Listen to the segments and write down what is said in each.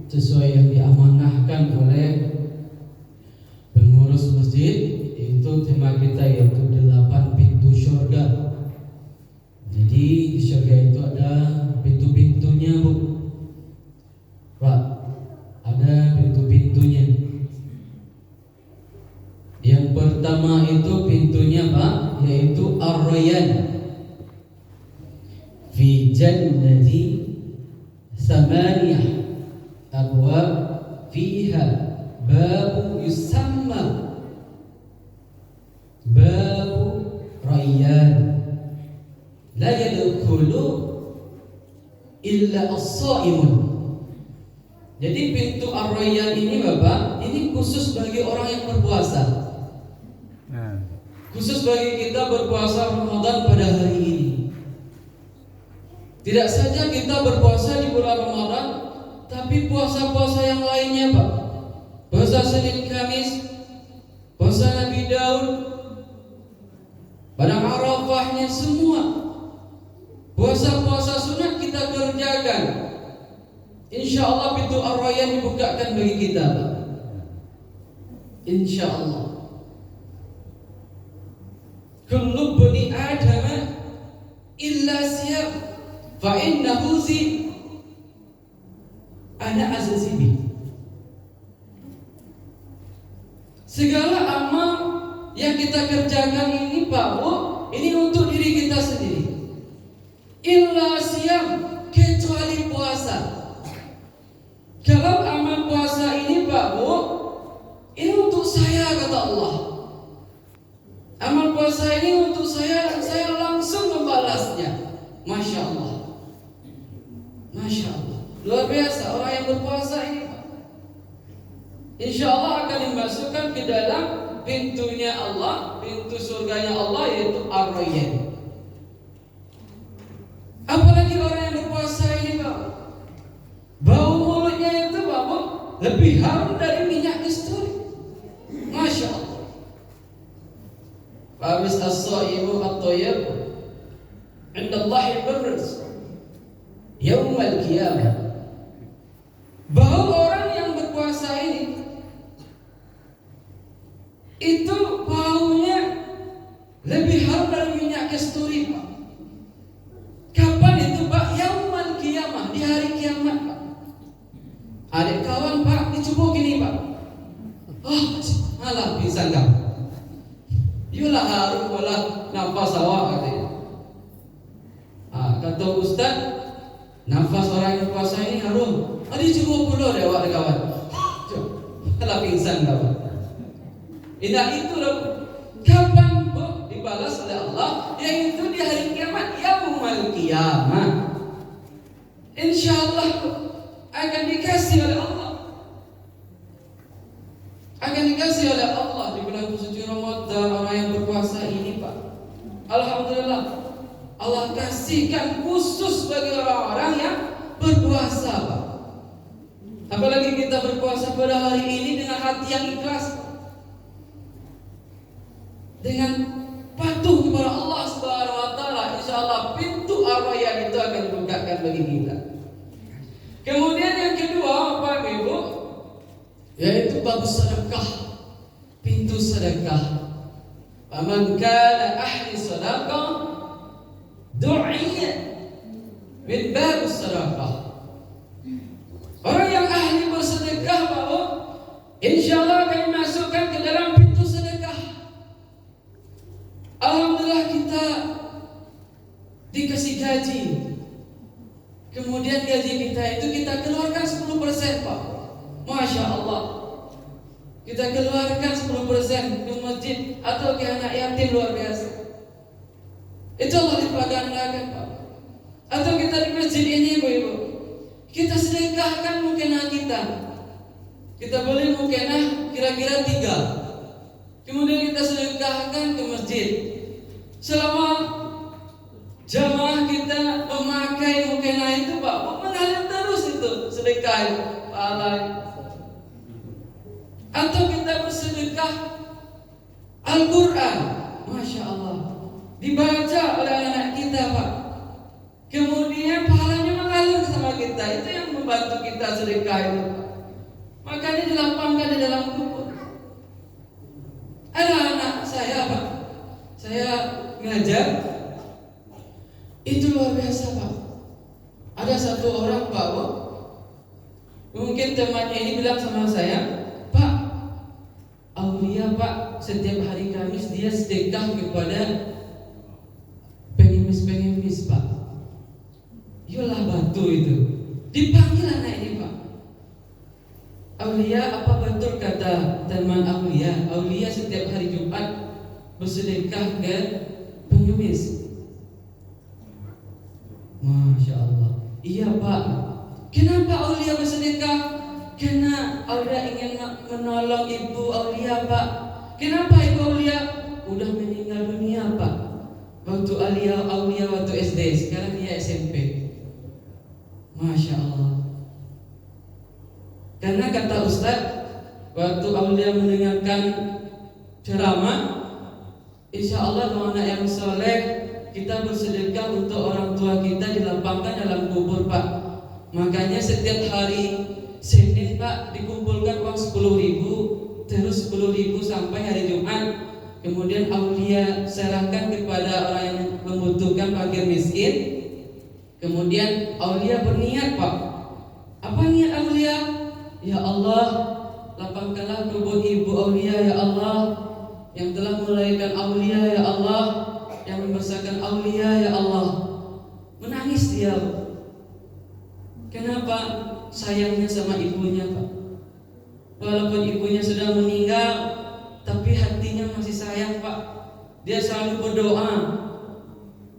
sesuai yang diamanahkan oleh pengurus masjid, itu tema kita yaitu 8 pintu surga. Jadi di surga itu ada pintu-pintunya, Bu. Pak, ada pintu-pintunya. Yang pertama itu pintunya, Pak, yaitu Ar-Rayyan. Fi jannati thamaniyah abwab fiha babu yusamma babu Rayyan la yadkhulu illa as-shaimun. Jadi pintu Ar-Rayyan ini, Bapak, ini khusus bagi orang yang berpuasa. Khusus bagi kita berpuasa Ramadan pada hari ini. Tidak saja kita berpuasa di bulan Ramadan, tapi puasa-puasa yang lainnya, Pak. Puasa Senin Kamis, puasa Nabi Daud, pada Arafahnya semua. Puasa-puasa sunat kita kerjakan. Insya Allah pintu Ar-Rayyan dibukakan bagi kita, Pak. Insya Allah. Kullu bani Adam illa siyam fa innahu zi ana azazibi. Segala amal yang kita kerjakan ini, Pak Bu, ini untuk diri kita sendiri. Illa siyam, kecuali puasa. Kalau amal puasa ini, Pak Bu, ini untuk saya, kata Allah. Amal puasa ini untuk saya dan saya langsung membalasnya. Masya Allah, Masya Allah, luar biasa orang yang berpuasa ini, Pak. Insya Allah akan dimasukkan ke dalam pintunya Allah, pintu surganya Allah, yaitu Ar-Rayyan. Apalagi orang yang berpuasa ini, Pak, bau mulutnya itu, Pak, lebih harum dari minyak kasturi. Masya Allah. Fabis as-saimu at-tayyib 'inda Allahi al-barz yaum al-qiyamah. Bau orang yang berpuasa ini itu baunya lebih harum dari minyak kasturi, Pak. Kapan itu, Pak? Yaum al-qiyamah, di hari kiamat, Pak. Adik kawan, Pak, dicoba gini, Pak. Alah, bisa enggak? Yulah harum wala nafas awak, katanya. Kata Ustaz, nafas orang yang puasa ini harum. Adi cukup puluh deh, awak kawan. Alah, pingsan kawan. Indah itu loh. Kapan, Bu, dibalas oleh Allah? Yaitu di hari kiamat, yaumul qiyamah. Insyaallah akan dikasih oleh Allah. Akan dikasih oleh Allah di bulan suci Ramadan orang yang berpuasa ini, Pak. Alhamdulillah, Allah kasihkan khusus bagi orang-orang yang berpuasa, Pak. Apalagi kita berpuasa pada hari ini dengan hati yang ikhlas, dengan patuh kepada Allah Subhanahu wa taala, insyaallah pintu Ar-Rayyan itu akan dibukakan bagi kita. Kemudian yang kedua, Pak Ibu, yaitu bab sedekah, pintu sedekah. Faman kana ahli sedekah du'iya min bab sedekah. Orang yang ahli bersedekah, Pak, insyaallah akan dimasukkan ke dalam pintu sedekah. Alhamdulillah kita dikasih gaji. Kemudian gaji kita itu kita keluarkan 10%, Pak. Masya Allah. Kita keluarkan 10% ke masjid atau ke anak yatim, luar biasa. Itu Allah dipagandakan, Pak. Atau kita di masjid ini, Ibu, kita sedekahkan mukena kita. Kita beli mukena kira-kira 3. Kemudian kita sedekahkan ke masjid. Selama jamaah kita memakai mukena itu, Pak, mengalir terus itu sedekah itu, pahala. Atau kita bersedekah Al-Quran, Masya Allah, dibaca oleh anak kita, Pak. Kemudian pahalanya mengalir sama kita. Itu yang membantu kita sedekah itu. Makanya dilapangkan di dalam kubur. Ada anak saya Pak, saya ngajar, itu luar biasa Pak. Ada satu orang Pak, mungkin temannya ini bilang sama saya, Pak, Aulia Pak, setiap hari Kamis dia sedekah kepada pengemis-pengemis Pak. Yolah batu itu. Dipanggil anak ini Pak. Aulia, apa betul kata teman Aulia? Aulia setiap hari Jumat bersedekah ke pengemis. Masya Allah. Iya Pak. Kenapa Aulia bersedekah? Karena Aulia ingin menolong ibu Aulia Pak. Kenapa ibu Aulia udah meninggal dunia Pak? Waktu Aulia waktu SD, sekarang dia SMP. Masya Allah. Karena kata Ustaz, waktu Aulia mendengarkan ceramah, insya Allah anak yang soleh, kita bersedekah untuk orang tua kita dilapangkan dalam kubur Pak. Makanya setiap hari Senin Pak dikumpulkan uang 10.000, terus 10.000 sampai hari Jumat. Kemudian Aulia serahkan kepada orang yang membutuhkan, fakir miskin. Kemudian Aulia berniat Pak. Apa niat Aulia? Ya Allah, lapangkanlah kubur ibu Aulia ya Allah, yang telah melahirkan Aulia ya Allah, yang membesarkan Aulia ya Allah. Menangis dia. Kenapa? Sayangnya sama ibunya Pak. Walaupun ibunya sudah meninggal, tapi hatinya masih sayang Pak. Dia selalu berdoa,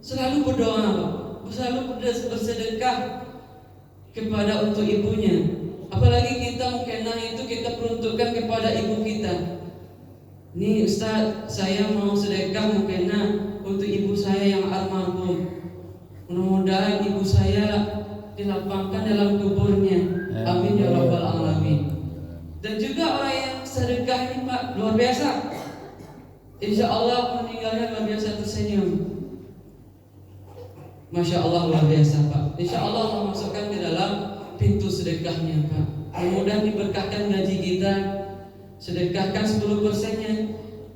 selalu berdoa Pak, selalu bersedekah kepada untuk ibunya. Apalagi kita mukena itu kita peruntukkan kepada ibu kita. Nih Ustaz, saya mau sedekah mukena untuk ibu saya yang almarhum. Mudah-mudahan ibu saya dilapangkan dalam kuburnya. Amin ya rabbal alamin. Dan juga orang yang sedekah ini Pak luar biasa. Insya Allah meninggalnya luar biasa tersenyum. Masya Allah luar biasa Pak. Insya Allah Allah masukkan di dalam pintu sedekahnya Pak. Mudah-mudahan diberkahkan gaji kita. Sedekahkan 10%-nya.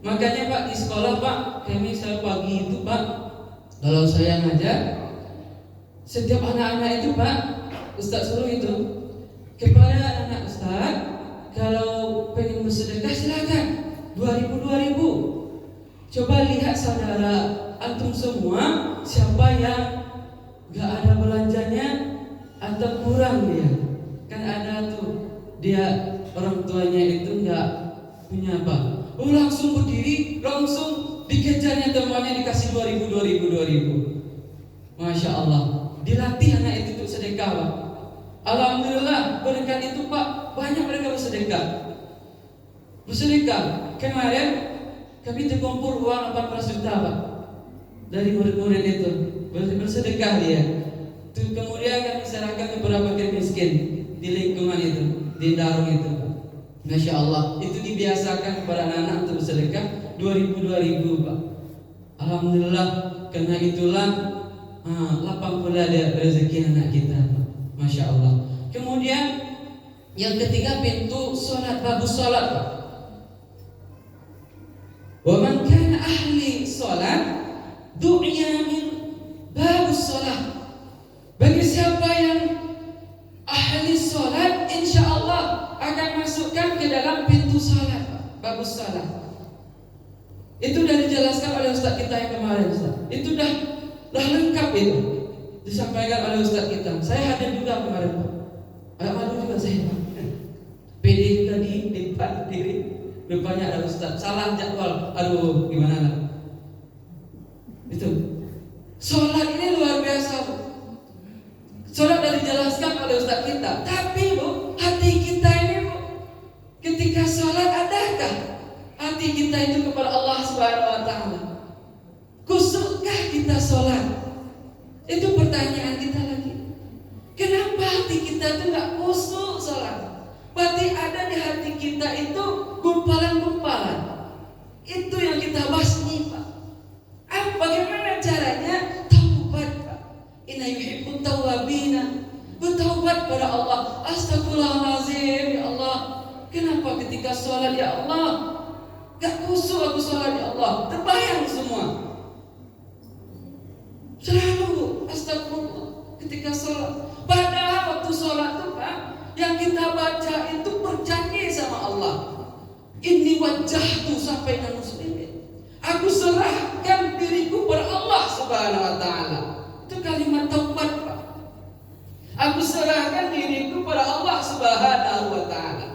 Makanya Pak di sekolah Pak, kami setiap pagi itu Pak, kalau saya ngajar, setiap anak-anak itu Pak, Ustaz suruh itu kepada anak Ustaz, kalau pengen bersedekah silakan 2.000. Coba lihat saudara antum semua, siapa yang gak ada belanjanya atau kurang dia. Kan ada tuh dia orang tuanya itu gak punya apa. Langsung berdiri, langsung dikejarnya temannya dikasih 2.000. Masya Allah. Dilatih anak itu untuk sedekah Pak. Alhamdulillah berkat itu Pak, banyak mereka bersedekah. Kemarin kami terkumpul uang 14 juta Pak dari murid-murid itu. Bersedekah dia. Kemudian kami serahkan kepada fakir miskin di lingkungan itu, di Darung itu. Masya Allah, itu dibiasakan kepada anak-anak untuk bersedekah 2.000 Pak. Alhamdulillah, karena itulah lapang pula ada rezeki anak kita Pak. Masya Allah. Kemudian yang ketiga pintu sholat, bagus sholat Pak. Wa man kana ahli sholat du'ya min bagus sholat. Bagi siapa yang ahli sholat, insya Allah akan masukkan ke dalam pintu sholat Pak. Bagus sholat. Itu sudah dijelaskan oleh Ustaz kita yang kemarin Ustaz. Itu dah lengkap itu disampaikan oleh Ustaz kita. Saya hadir juga kemarin Pak. Agak malu juga saya Pak. PD tadi di depan diri, rupanya ada Ustaz. Salah jadwal. Aduh, gimana lah. Itu sholat ini luar biasa Bu. Sholat sudah dijelaskan oleh Ustaz kita. Tapi Bu, hati kita ini Bu, ketika sholat adakah hati kita itu kepada Allah Subhanahu Wa Taala? Kusukkah kita sholat? Itu pertanyaan kita lagi. Kenapa hati kita itu nggak kusuk sholat? Berarti ada di hati kita itu gumpalan-gumpalan. Itu yang kita bahas nih Pak. Bagaimana caranya taubat Pak? Inna Kenapa ketika sholat ya Allah gak khusyuk aku sholat ya Allah, terbayang semua. Selalu astagfirullah ketika sholat. Padahal waktu sholat itu Pak, yang kita baca itu berjanji sama Allah. Inni wajjahtu sampai dengan muslimin. Aku serahkan diriku pada Allah Subhanahu wa taala. Itu kalimat taubat Pak. Aku serahkan diriku pada Allah Subhanahu wa taala.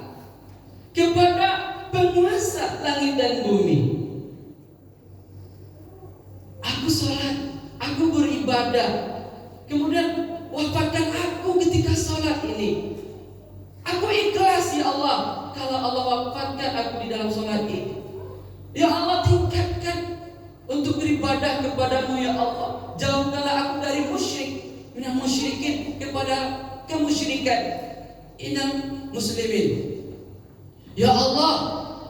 Kepada penguasa langit dan bumi. Aku sholat, aku beribadah. Kemudian wafatkan aku ketika sholat ini. Aku ikhlas ya Allah kalau Allah wafatkan aku di dalam sholat ini. Ya Allah, tingkatkan untuk beribadah kepadamu ya Allah. Jauhkanlah aku dari musyrik, minal musyrikin kepada kemusyrikan, inal muslimin. Ya Allah,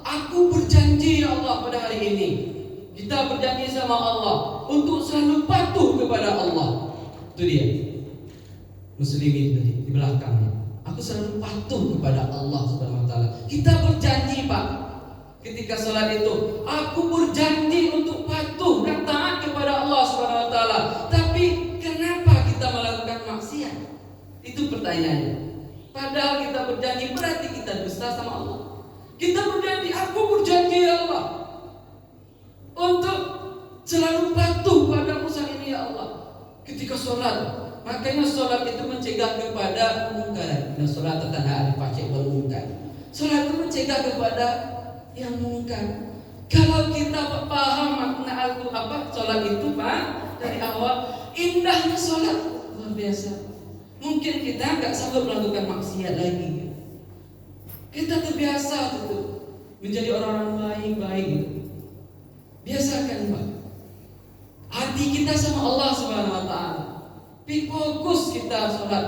aku berjanji ya Allah pada hari ini. Kita berjanji sama Allah untuk selalu patuh kepada Allah. Itu dia muslimin tadi di belakangnya. Aku selalu patuh kepada Allah Subhanahu wa taala. Kita berjanji Pak, ketika sholat itu, aku berjanji untuk patuh dan taat kepada Allah Subhanahu wa taala. Tapi kenapa kita melakukan maksiat? Itu pertanyaannya. Padahal kita berjanji, berarti kita dusta sama Allah. Kita berjanji, aku berjanji ya Allah untuk selalu patuh pada usaha ini ya Allah ketika sholat. Makanya sholat itu mencegah kepada kemungkaran. Dan sholat tanha al-fahsya'i wal munkar. Sholat itu mencegah kepada yang mungkar. Kalau kita paham makna itu apa sholat itu Pak, dari awal, indahnya sholat luar biasa. Mungkin kita nggak sanggup melakukan maksiat lagi. Kita terbiasa gitu, menjadi orang-orang baik gitu. Biasakan Pak, hati kita sama Allah Subhanahu wa taala. Fokus kita sholat.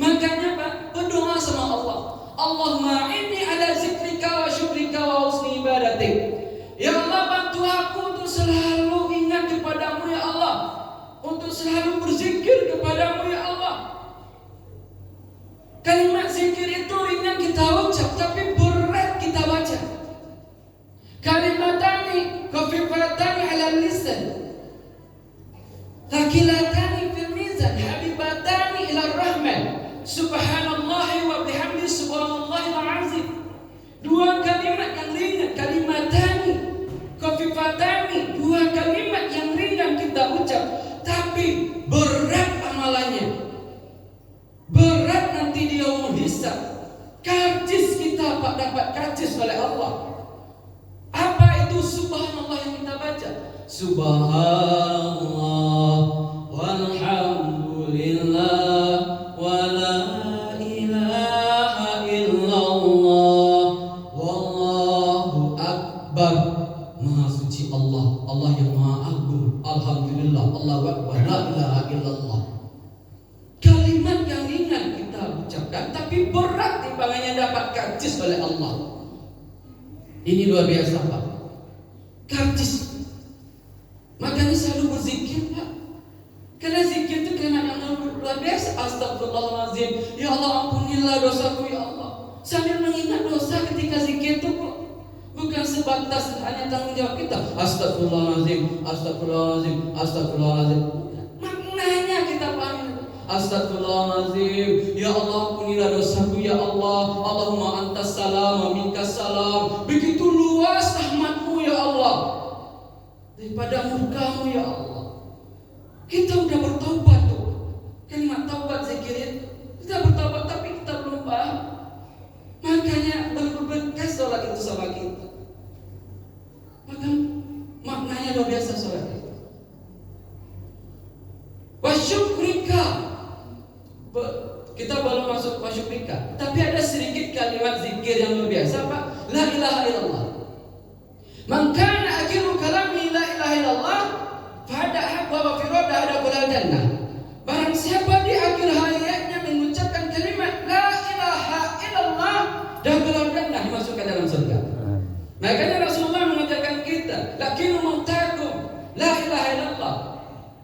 Makanya Pak, berdoa sama Allah. Allahumma inni ala zikrika wa syukrika wa husni ibadatik. Ya Allah, bantu aku untuk selalu ingat kepadamu ya Allah, untuk selalu berzikir kepadamu ya Allah. Kalimat zikir itu ringan kita ucap, tapi berat kita baca. Kalimatani khafifatani ala lisan, thaqilatani fil mizan, habibatani ila rahman. Subhanallahi wa bihamdi subhanallahil azim. Dua kalimat yang ringan, kalimatani khafifatani, dua kalimat yang ringan kita ucap, tapi berat amalannya. Berat nanti di yaumul hisab. Karcis kita Pak dapat karcis oleh Allah. Apa itu subhanallah yang kita baca? Subhanallah walhamdulillah wa la ilaha illallah wallahu akbar. Maha suci Allah, Allah yang maha agung. Alhamdulillah, Allahu akbar, la ilaha illallah. Kalimat yang ringan kita ucapkan, tapi berat timbangannya dapat karcis oleh Allah. Ini luar biasa Pak, karcis. Makanya selalu berzikir Pak, karena zikir itu kalimat yang luar biasa. Astagfirullahaladzim, ya Allah ampunilah dosaku ya Allah. Sambil mengingat dosa ketika zikir itu bukan sebatas hanya tanggung jawab kita. Astagfirullahaladzim, astagfirullahaladzim, astagfirullahaladzim. Maknanya kita pahami. Astagfirullahaladzim, ya Allah ampunilah dosaku ya Allah. Allahumma antas salam wa minkas salam. Begitu luas rahmatmu ya Allah, daripada murkamu ya Allah. Kita udah bertobat tuh, kalimat taubat zikir itu. Kita bertobat tapi kita belum paham. Makanya berbekas sholat itu sama kita. Maka maknanya luar biasa sholat itu. Wasyukrika, kita belum masuk wasyukrika, tapi ada sedikit kalimat zikir yang luar biasa Pak. La ilaha illallah. Man kana akhiru kalami la ilaha illallah fahada habwa wa firada ada kulal jannah. Barang siapa di akhir hayatnya mengucapkan kalimat la ilaha illallah, dan kulal jannah, dimasukkan dalam surga. Makanya Rasulullah mengajarkan kita, lakinu mautakum la ilaha illallah.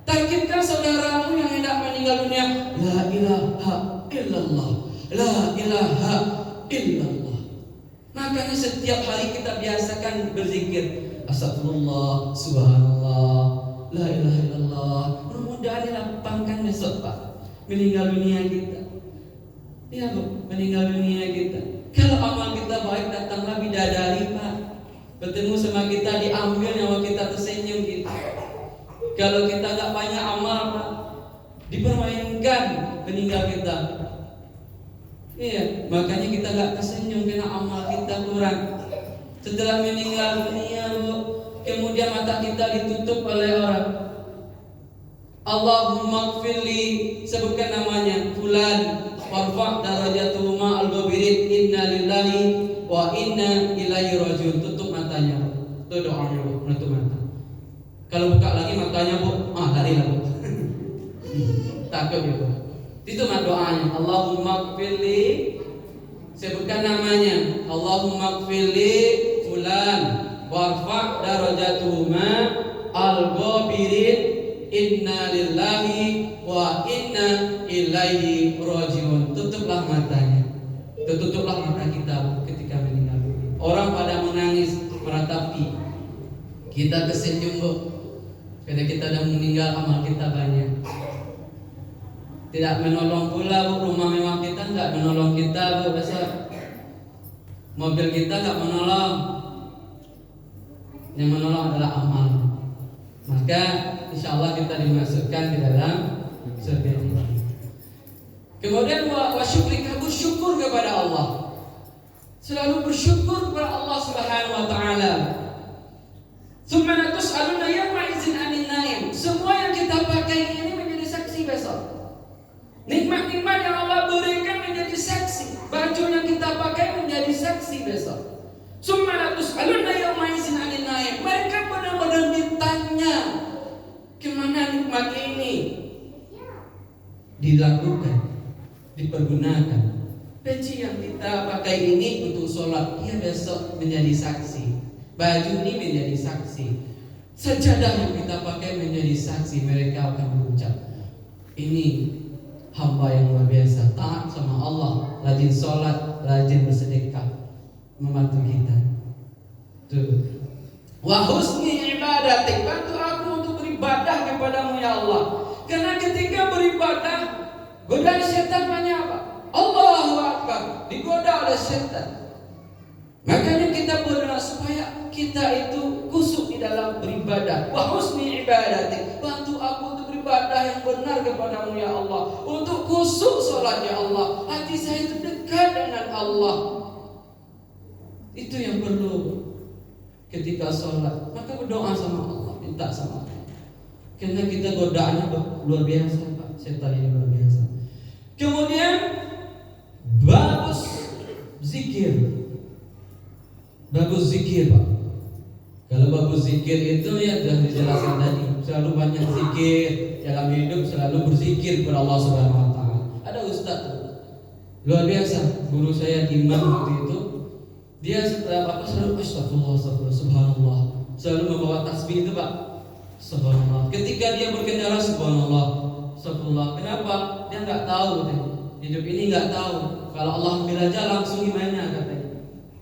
Tarkibkan saudaramu yang hendak meninggal dunia, la ilaha illallah, la ilaha illallah. Makanya setiap hari kita biasakan berzikir. Astagfirullah, subhanallah, la ilaha illallah. Mudah-mudahan dilapangkan besok Pak, meninggal dunia kita. Ya Bu, meninggal dunia kita. Kalau amal kita baik, datanglah bidadari Pak, bertemu sama kita, diambil nyawa kita, tersenyum kita. Kalau kita gak banyak amal Pak, dipermainkan meninggal kita. Iya, makanya kita gak tersenyum karena amal kita kurang. Setelah meninggal dunia Bu, kemudian mata kita ditutup oleh orang. Allahumma gfirli, sebutkan namanya fulan, warfa' darajatuhu ma'al ghabirin, inna lillahi wa inna ilaihi rajiun. Tutup matanya Bu. Itu doanya Bu, menutup mata. Kalau buka lagi matanya Bu, lari lah Bu. Takut ya Bu. Itu mah doanya. Allahumma gfirli, sebutkan namanya. Allahumma gfirli fulan warfa' darajatuhu ma'al ghabirin, inna lillahi wa inna ilaihi rajiun. Tutuplah matanya. Tutuplah mata kita ketika meninggal. Orang pada menangis, meratapi. Kita tersenyum Bu, karena kita dah meninggal, amal kita banyak. Tidak menolong pula Bu, rumah mewah kita enggak menolong kita Bu, besar. Mobil kita enggak menolong. Yang menolong adalah amal. Maka insya Allah kita dimasukkan di dalam surga ini. Kemudian wa syukrika, bersyukur kepada Allah. Selalu bersyukur kepada Allah Subhanahu wa taala. Tsumma tus'aluna yawma idzin 'anil na'im. Semua yang kita pakai ini menjadi saksi besok. Nikmat-nikmat yang Allah berikan menjadi saksi. Baju yang kita pakai menjadi saksi besok. Tsumma tus'aluna yawma idzin 'anil na'im. Mereka benar-benar ditanya, kemana nikmat ini dilakukan, dipergunakan. Peci yang kita pakai ini untuk sholat, dia besok menjadi saksi. Baju ini menjadi saksi. Sajadah yang kita pakai menjadi saksi. Mereka akan berucap, ini hamba yang luar biasa, taat sama Allah, rajin sholat, rajin bersedekah, membantu kita. Tuh. Wa husni ibadatik, bantu aku untuk beribadah kepadamu ya Allah. Karena ketika beribadah, godaan setan banyak apa? Allahu Akbar, digoda oleh setan. Makanya kita berdoa supaya kita itu kusuk di dalam beribadah. Wa husni ibadatik, bantu aku untuk beribadah yang benar kepadamu ya Allah, untuk kusuk salat ya Allah. Hati saya itu dekat dengan Allah. Itu yang perlu ketika sholat. Maka berdoa sama Allah, minta sama Allah. Karena kita godaannya luar biasa Pak, setan ini luar biasa. Kemudian bagus zikir. Bagus zikir Pak. Kalau bagus zikir itu ya sudah dijelaskan tadi. Selalu banyak zikir dalam hidup, selalu berzikir kepada Allah Subhanahu wa taala. Ada ustaz luar biasa, guru saya imam waktu itu. Dia selalu astagfirullah, subhanallah, selalu membawa tasbih itu Pak. Subhanallah. Ketika dia berkendara subhanallah, subhanallah. Kenapa? Dia nggak tahu hidup ini nggak tahu. Kalau Allah ambil aja langsung gimana katanya.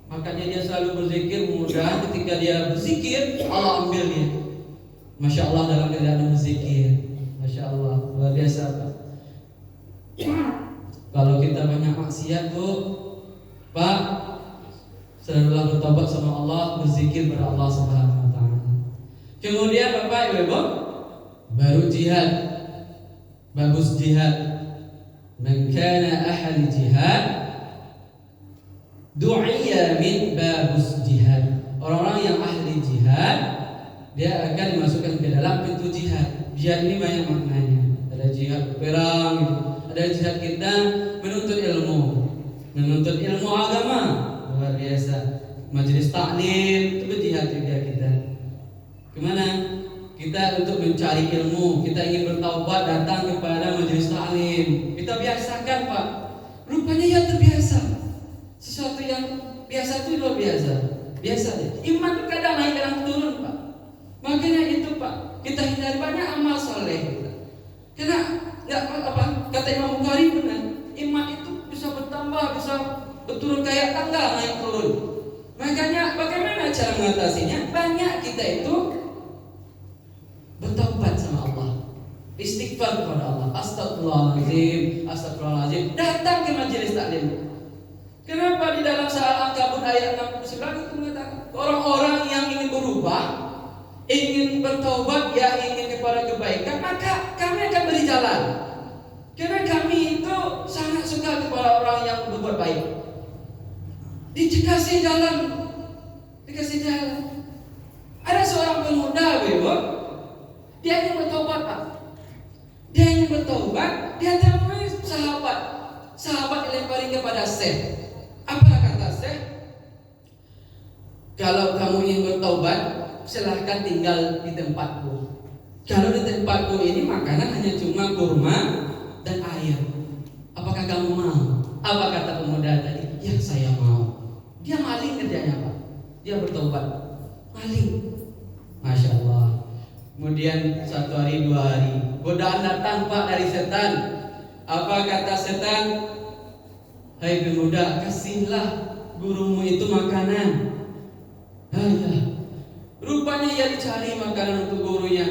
Makanya dia selalu berzikir, mudah ketika dia berzikir Allah ambil dia. Masya Allah dalam keadaan berzikir. Masya Allah, luar biasa Pak. Kalau kita banyak maksiat Bu, Pak, selalulah bertobat sama Allah, berzikir kepada Allah Subhanahu wa taala. Kemudian Bapak Ibu, baru jihad. Bagus jihad. Man kana ahli jihad du'iya min babus jihad. Orang-orang yang ahli jihad, dia akan dimasukkan ke dalam pintu jihad. Jihad ini banyak maknanya. Ada jihad perang, ada jihad kita menuntut ilmu agama. Luar biasa. Majelis taklim itu berjihad juga kita. Kemana? Kita untuk mencari ilmu. Kita ingin bertaubat, datang kepada majelis taklim. Kita biasakan Pak. Rupanya ya terbiasa. Sesuatu yang biasa itu luar biasa. Biasa deh. Iman kadang naik kadang turun Pak. Makanya itu Pak, kita hindari banyak amal soleh kita. Karena nggak apa kata Imam Bukhari benar. Iman itu bisa bertambah, bisa berturun kayak tangga naik turun. Makanya bagaimana cara mengatasinya? Banyak kita itu bertaubat sama Allah, istighfar kepada Allah, astagfirullahaladzim, astagfirullahaladzim, datang ke majelis taklim. Kenapa di dalam surah Al-Ankabut ayat 69 itu mengatakan orang-orang yang ingin berubah, ingin bertaubat, ya ingin kepada kebaikan, maka kami akan beri jalan. Karena kami itu sangat suka kepada orang yang berbuat baik. Dikasih jalan, dikasih jalan. Ada seorang pemuda, Bebo, dia ingin bertobat, Pak. Dia ingin bertobat, dia temui sahabat. Sahabat dilempari kepada Syekh. Apa kata Syekh? Kalau kamu ingin bertobat, silahkan tinggal di tempatku. Kalau di tempatku ini makanan hanya cuma kurma dan air. Apakah kamu mau? Apa kata pemuda tadi? Ya, saya mau. Dia maling kerjanya, Pak. Dia bertobat maling. Masya Allah. Kemudian 1 hari 2 hari godaan datang, Pak, dari setan. Apa kata setan? Hai pemuda, kasihlah gurumu itu makanan. Ya. Rupanya ia dicari makanan untuk gurunya.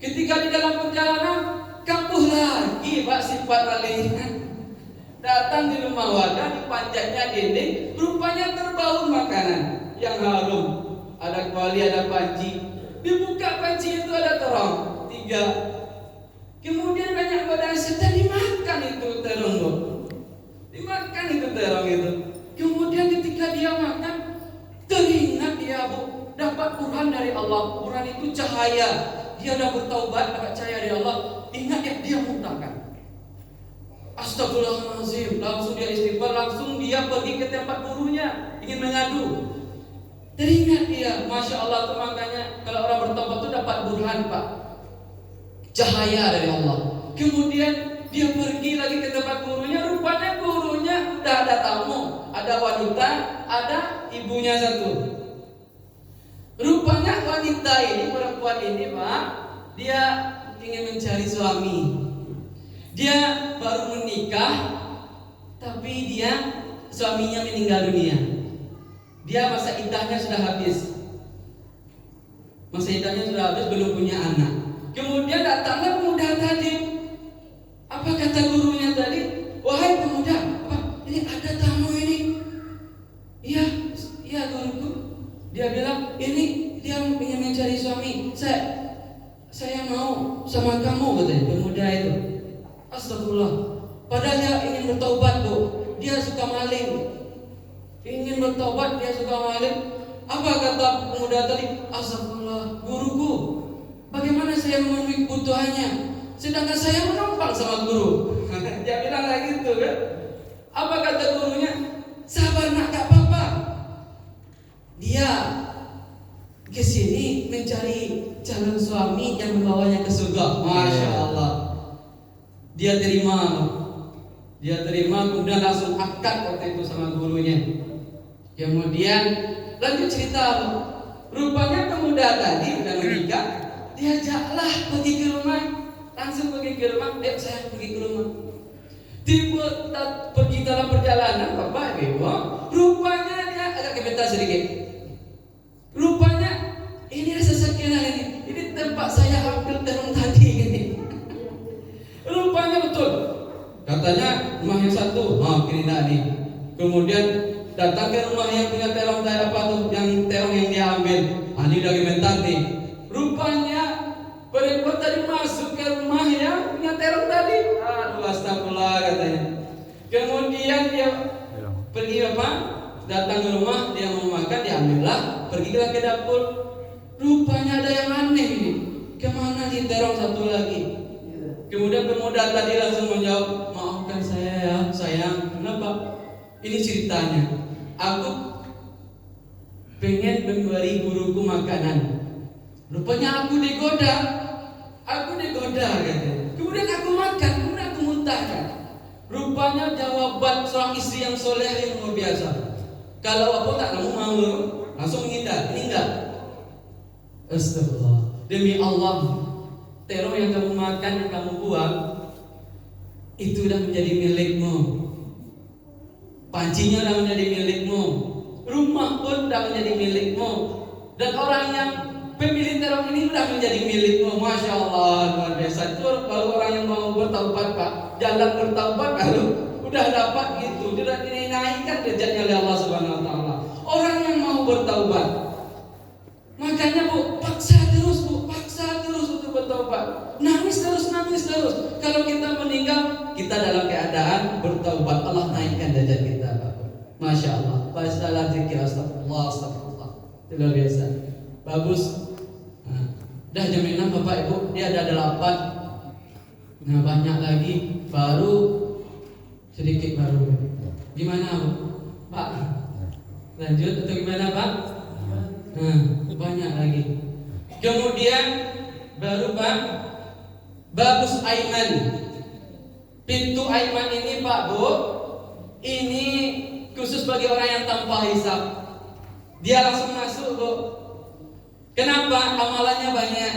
Ketika di dalam perjalanan, kampuh lagi, Pak, sifat maling. Datang di rumah warga, dipanjatnya dinding, rupanya terbau makanan yang harum. Ada kuali, ada panci. Dibuka panci itu ada terong 3. Kemudian banyak badan setan dimakan itu terong, dimakan itu terong itu. Kemudian ketika dia makan, teringat dia, Bu, dapat Quran dari Allah. Quran itu cahaya. Dia sudah bertaubat, dapat cahaya dari Allah. Ingat ya, dia muntahkan. Astagfirullahaladzim. Langsung dia istighfar, langsung dia pergi ke tempat gurunya, ingin mengadu. Teringat dia, Masya Allah tuh. Makanya kalau orang bertobat itu dapat burhan, Pak, cahaya dari Allah. Kemudian dia pergi lagi ke tempat gurunya. Rupanya gurunya udah ada tamu, ada wanita, ada ibunya satu. Rupanya wanita ini, perempuan ini, Pak, dia ingin mencari suami. Dia baru menikah, tapi suaminya meninggal dunia. Dia masa iddahnya sudah habis. Belum punya anak. Kemudian datanglah pemuda tadi. Apa kata gurunya tadi? Wahai pemuda, apa? Ini ada tamu ini. Iya guruku. Dia bilang, ini dia ingin mencari suami. Saya mau sama kamu, katanya pemuda itu. Astagfirullah. Padahal dia ingin bertobat, Bu. Dia suka maling. Ingin bertobat, dia suka maling. Apa kata pemuda tadi? Astagfirullah, guruku, bagaimana saya memenuhi kebutuhannya, sedangkan saya menumpang sama guru. Dia bilang kayak gitu, kan? Apa kata gurunya? Sabar nak, gak apa-apa. Dia kesini mencari calon suami yang membawanya ke surga. Masya Allah. Dia terima, kemudian langsung akad waktu itu sama gurunya. Kemudian lanjut cerita. Rupanya pemuda tadi udah menikah, diajaklah pergi ke rumah, langsung pergi ke rumah. Saya pergi ke rumah. Tiba pergi dalam perjalanan, Bapak Ibu, rupanya dia agak kebetulan sedikit. Rupanya ini sesekian ini tempat saya ambil terong tadi ini. Rupanya betul. Katanya rumah yang satu, kiri nih. Kemudian datang ke rumah yang punya terong tadi, apa tuh yang terong yang dia ambil. Ini udah komentar nih. Rupanya perempuan tadi masuk ke rumah yang punya terong tadi. Aduh, astagfirullah katanya. Kemudian dia pergi datang ke rumah, dia mau makan, diambillah, pergilah ke dapur. Rupanya ada yang aneh ini. Kemana nih terong satu lagi? Kemudian pemuda tadi langsung menjawab, maafkan saya ya sayang. Kenapa? Ini ceritanya. Aku pengen memberi guruku makanan. Rupanya aku digoda katanya. Kemudian aku makan, kemudian aku muntahkan. Rupanya jawaban seorang istri yang soleh yang luar biasa. Kalau apa tak kamu mau, langsung menghindar. Ini enggak. Astagfirullah. Demi Allah, terong yang kamu makan, yang kamu buang, itu sudah menjadi milikmu. Pancinya sudah menjadi milikmu. Rumah pun udah menjadi milikmu. Dan orang yang pemilik terong ini udah menjadi milikmu. Masya Allah, luar biasa. Itu baru orang yang mau bertaubat, Pak. Jalan bertaubat baru udah dapat gitu. Dia dinaikkan derajatnya oleh Allah Subhanahu wa taala. Orang yang mau bertaubat. Makanya Bu, paksa terus untuk bertaubat. Nangis terus. Kalau kita meninggal, kita dalam keadaan bertaubat. Allah naikkan derajat kita, Pak. Masya Allah. Bacalah zikir astagfirullah. Itu luar biasa. Bagus. Dah jam 6 Bapak Ibu, dia ada 8. Nah, banyak lagi baru sedikit baru. Gimana, Bu? Pak? Lanjut atau gimana, Pak? Banyak lagi. Kemudian baru Pak, babus aiman. Pintu aiman ini Pak Bu, ini khusus bagi orang yang tanpa hisab. Dia langsung masuk Bu. Kenapa? Amalannya banyak,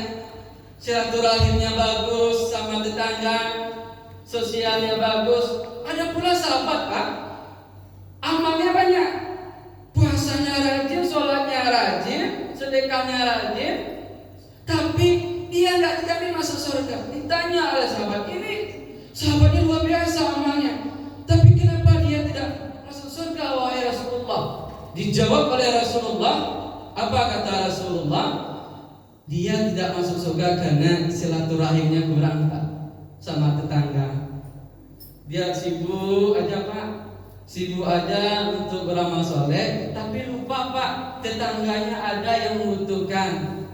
silaturahimnya bagus sama tetangga, sosialnya bagus. Ada pula sahabat Pak, amalnya banyak, puasanya rajin, sholatnya rajin, sedekahnya rajin, tapi dia nggak dijamin masuk surga. Ditanya oleh sahabat ini, sahabatnya luar biasa amalnya, tapi kenapa dia tidak masuk surga wahai Rasulullah? Dijawab oleh Rasulullah, apa kata Rasulullah? Dia tidak masuk surga karena silaturahimnya kurang Pak sama tetangga. Dia sibuk aja Pak, sibuk aja untuk beramal soleh, tapi lupa Pak, tetangganya ada yang membutuhkan.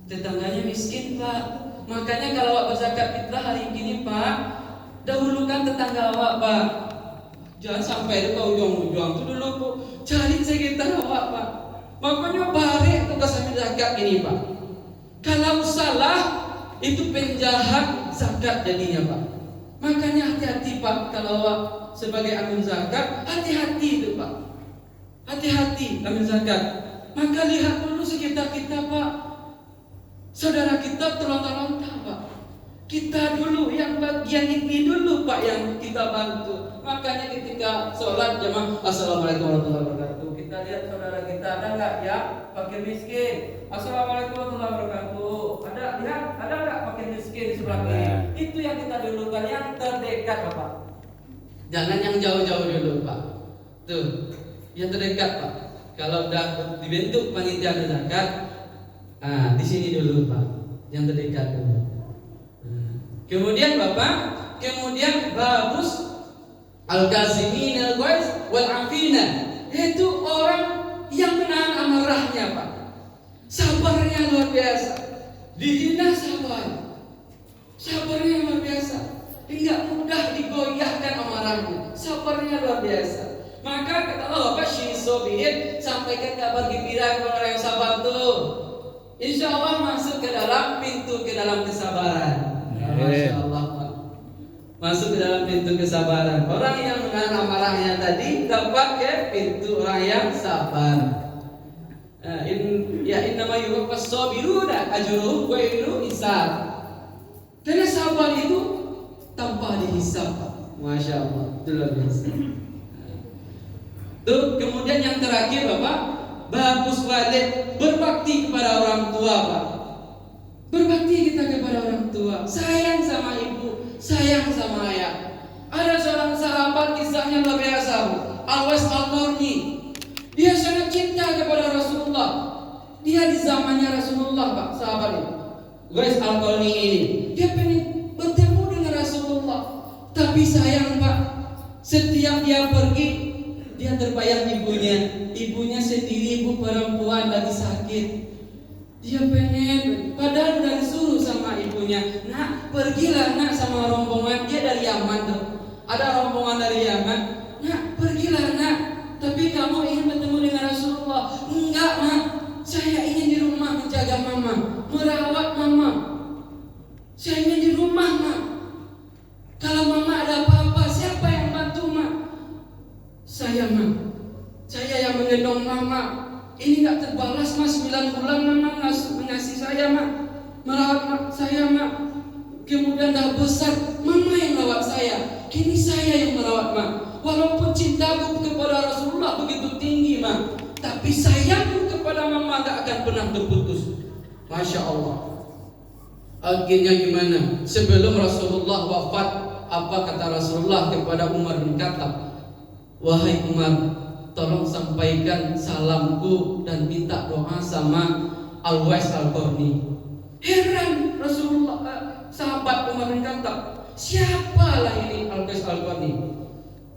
Tetangganya miskin Pak. Makanya kalau awak berzakat fitrah hari ini Pak, dahulukan tetangga awak Pak. Jangan sampai ke ujung-ujung itu dulu Bu, cari sekitar awak Pak. Makanya balik tugas ambil zakat ini Pak. Kalau salah itu penjahat zakat jadinya Pak. Makanya hati-hati Pak, kalau awak sebagai amil zakat, hati-hati itu Pak. Hati-hati amil zakat. Maka lihat dulu sekitar kita Pak. Saudara kita terlontar-lontar Pak. Kita dulu yang bagian ini dulu Pak yang kita bantu. Makanya ketika sholat jamaah Assalamualaikum warahmatullahi wabarakatuh, kita lihat saudara kita ada nggak ya fakir miskin. Assalamualaikum warahmatullahi wabarakatuh. Ada lihat ada nggak fakir miskin di sebelah kiri? Itu yang kita dulukan, yang terdekat Bapak. Jangan yang jauh-jauh dulu Pak. Tuh yang terdekat Pak. Kalau udah dibentuk panitia zakat, di sini dulu Pak, yang terdekat dulu. Kemudian Bapak, kemudian babus al-kazimin al-ghaiz wal afina, itu orang yang menahan amarahnya Pak. Sabarnya luar biasa. Dihina sabar. Sabarnya luar biasa. Tidak mudah digoyahkan amarahnya. Sabarnya luar biasa. Maka kata Allah, Bashir sobihin, sampaikan kabar gembira kepada orang yang sabar tuh. Insya Allah masuk ke dalam pintu ke dalam kesabaran. Masya Allah Pak. Masuk ke dalam pintu kesabaran. Orang yang menahan amarahnya tadi dapat ke pintu orang yang sabar. Innama yuwaffas sabiruna ajruhum ghairu hisab. Karena sabar itu tanpa dihisab Pak. Masya Allah, itu luar biasa. Tuh, kemudian yang terakhir Bapak, babus walid, berbakti kepada orang tua Pak. Berbakti kita kepada orang tua, sayang sama ibu, sayang sama ayah. Ada seorang sahabat kisahnya luar biasa, Al-Wais Al-Qarni. Dia sangat cinta kepada Rasulullah. Dia di zamannya Rasulullah Pak, sahabat ini. Wais Al-Qarni ini, dia pengen bertemu dengan Rasulullah. Tapi sayang Pak, setiap dia pergi, dia terbayang ibunya. Ibunya sendiri, ibu perempuan lagi sakit. Dia pengen, padahal udah disuruh sama ibunya, nak pergilah nak sama rombongan. Dia dari Yaman tuh, ada rombongan dari Yaman. Nak pergilah nak, tapi kamu ingin bertemu dengan Rasulullah. Enggak nak, saya ingin di rumah menjaga mama, merawat mama. Saya ingin di rumah nak. Kalau mama ada apa-apa, siapa yang bantu mak? Saya mak, saya yang menggendong mama. Ini gak terbalas mas, 9 bulan mama mengasihi saya mak, merawat saya mak. Kemudian dah besar, mama yang merawat saya. Kini saya yang merawat mak. Walaupun cintaku kepada Rasulullah begitu tinggi mak, tapi Tapi sayang kepada mama gak akan pernah terputus. Masya Allah. Akhirnya gimana? Sebelum Rasulullah wafat, apa kata Rasulullah kepada Umar bin Khattab? Wahai Umar, tolong sampaikan salamku dan minta doa sama Al-Wais Al-Qarni. Heran Rasulullah, sahabat Umar bin Khattab, siapalah ini Al-Wais Al-Qarni?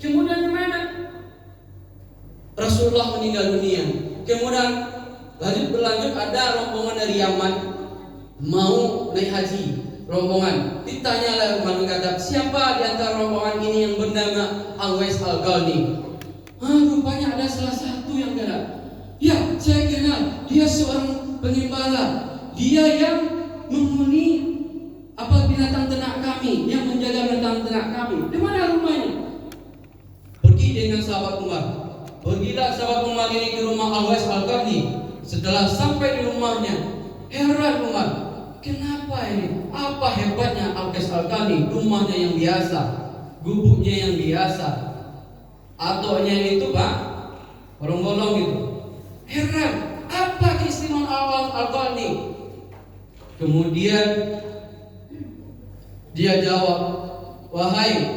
Kemudian gimana? Rasulullah meninggal dunia. Kemudian berlanjut ada rombongan dari Yaman mau naik haji. Rombongan ditanyalah Umar bin Khattab, siapa di antara rombongan ini yang bernama Al-Wais Al-Qarni? Rupanya ada salah satu yang kena. Ya, saya kenal. Dia seorang pengembala. Dia yang menghuni binatang ternak kami, yang menjaga binatang ternak kami. Di mana rumahnya? Pergi dengan sahabat Umar. Pergilah sahabat Umar ini ke rumah Al-Wais Al-Qarni. Setelah sampai di rumahnya, heran Umar, kenapa ini? Apa hebatnya Al-Wais Al-Qarni? Rumahnya yang biasa, gubuknya yang biasa, ataunya itu Pak, bolong-bolong gitu. Heran, apa keistimewaan Al-Qarni? Kemudian dia jawab, wahai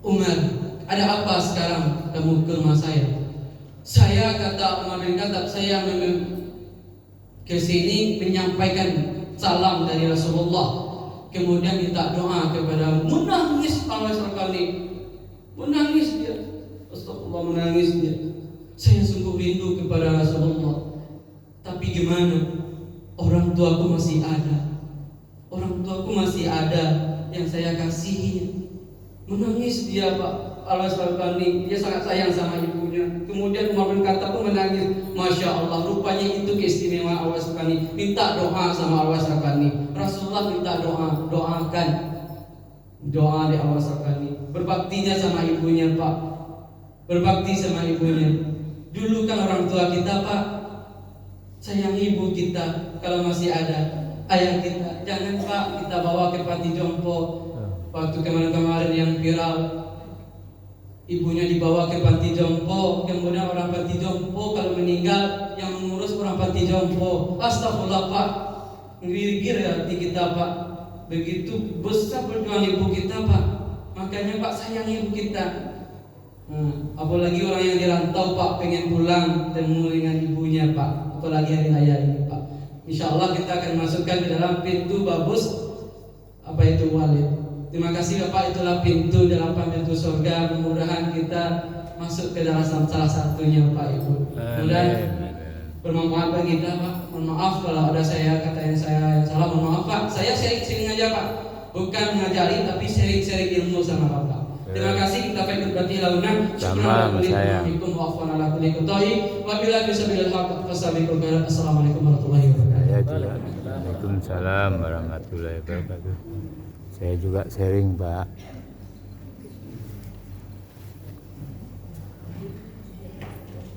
Umar, ada apa sekarang kamu ke rumah saya? Saya, kata Umar bin Khattab, saya ke sini menyampaikan salam dari Rasulullah. Kemudian minta doa kepada, menangis Al-Wais Al-Qarni. Menangis dia. Astagfirullah, menangis dia. Saya sungguh rindu kepada Rasulullah. Tapi gimana? Orang tuaku masih ada. Orang tuaku masih ada yang saya kasihi. Menangis dia Pak Al-Wais Al-Qarni. Dia sangat sayang sama ibunya. Kemudian Umar bin Khattab pun menangis. Masya Allah, rupanya itu keistimewaan Al-Wais Al-Qarni. Minta doa sama Al-Wais Al-Qarni. Rasulullah minta doa, doakan. Doa di Al-Wais Al-Qarni. Berbaktinya sama ibunya Pak. Berbakti sama ibunya. Dulu kan orang tua kita Pak, sayang ibu kita kalau masih ada. Ayah kita, jangan Pak kita bawa ke panti jompo. Waktu kemarin-kemarin yang viral, ibunya dibawa ke panti jompo. Kemudian orang panti jompo kalau meninggal, yang mengurus orang panti jompo. Astagfirullah Pak, ngiri-ngiri hati kita Pak. Begitu besar perjuangan ibu kita Pak. Makanya Pak sayang ibu kita. Apalagi orang yang dirantau Pak, pengen pulang temu dengan ibunya Pak. Apalagi hari raya ini Pak. Insya Allah kita akan masukkan ke dalam pintu babus walid. Terima kasih Bapak, itulah pintu dalam pintu surga. Mudah-mudahan kita masuk ke dalam salah satunya Pak Ibu. Mudah-mudahan bermanfaat bagi kita Pak. Mohon maaf kalau ada kata saya yang salah, mohon maaf Pak. Saya sharing aja Pak, bukan mengajari tapi sharing ilmu sama Bapak. Terima kasih, kita akan berbagi lalunan. Assalamualaikum warahmatullahi wabarakatuh. Waalaikumsalam warahmatullahi wabarakatuh. Saya juga sharing Pak.